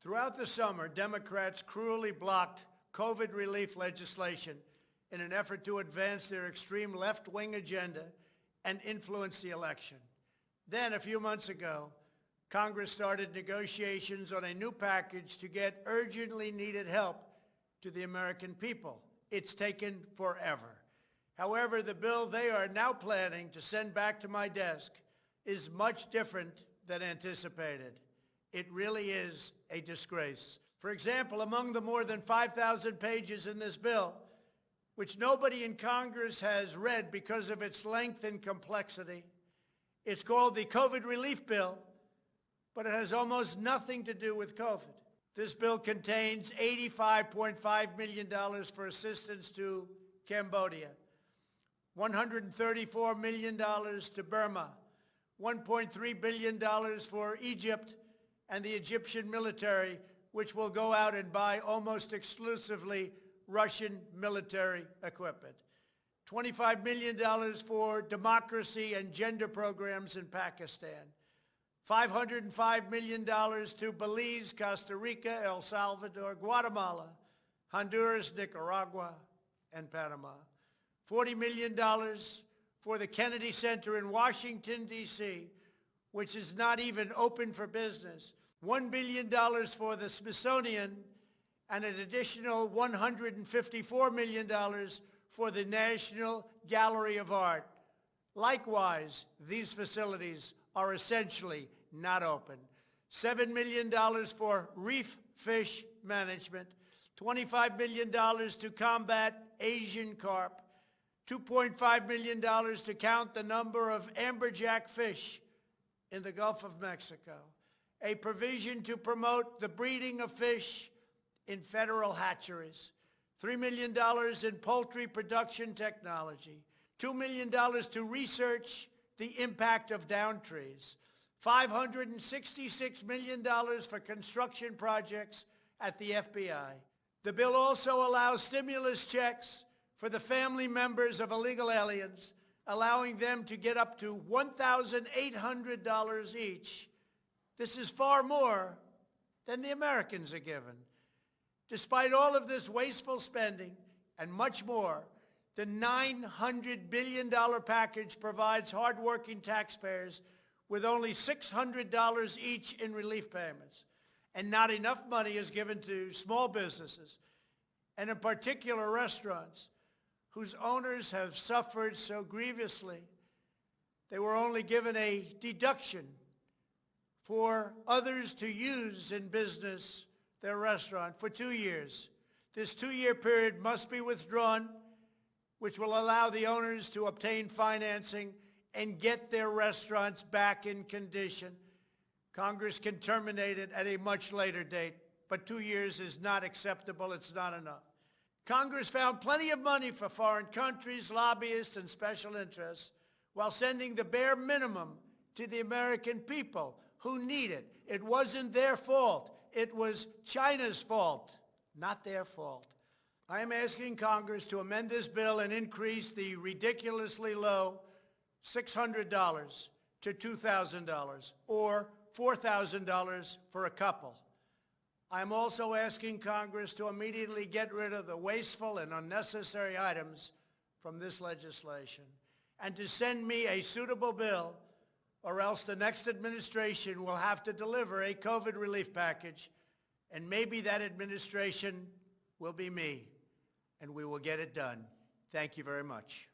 Throughout the summer, Democrats cruelly blocked COVID relief legislation in an effort to advance their extreme left-wing agenda and influence the election. Then, a few months ago, Congress started negotiations on a new package to get urgently needed help to the American people. It's taken forever. However, the bill they are now planning to send back to my desk is much different than anticipated. It really is a disgrace. For example, among the more than 5,000 pages in this bill, which nobody in Congress has read because of its length and complexity, it's called the COVID Relief Bill, but it has almost nothing to do with COVID. This bill contains $85.5 million for assistance to Cambodia, $134 million to Burma, $1.3 billion for Egypt and the Egyptian military, which will go out and buy almost exclusively Russian military equipment, $25 million for democracy and gender programs in Pakistan, $505 million to Belize, Costa Rica, El Salvador, Guatemala, Honduras, Nicaragua, and Panama, $40 million for the Kennedy Center in Washington, D.C., which is not even open for business, $1 billion for the Smithsonian, and an additional $154 million for the National Gallery of Art. Likewise, these facilities are essentially not open. $7 million for reef fish management, $25 million to combat Asian carp, $2.5 million to count the number of amberjack fish in the Gulf of Mexico, a provision to promote the breeding of fish in federal hatcheries, $3 million in poultry production technology, $2 million to research the impact of down trees, $566 million for construction projects at the FBI. The bill also allows stimulus checks for the family members of illegal aliens, allowing them to get up to $1,800 each. This is far more than the Americans are given. Despite all of this wasteful spending and much more, the $900 billion package provides hardworking taxpayers with only $600 each in relief payments. And not enough money is given to small businesses, and in particular restaurants, whose owners have suffered so grievously. They were only given a deduction for others to use in business their restaurant for 2 years. This 2-year period must be withdrawn, which will allow the owners to obtain financing and get their restaurants back in condition. Congress can terminate it at a much later date, but 2 years is not acceptable. It's not enough. Congress found plenty of money for foreign countries, lobbyists, and special interests while sending the bare minimum to the American people who need it. It wasn't their fault. It was China's fault, not their fault. I am asking Congress to amend this bill and increase the ridiculously low $600 to $2,000 or $4,000 for a couple. I'm also asking Congress to immediately get rid of the wasteful and unnecessary items from this legislation and to send me a suitable bill, or else the next administration will have to deliver a COVID relief package, and maybe that administration will be me, and we will get it done. Thank you very much.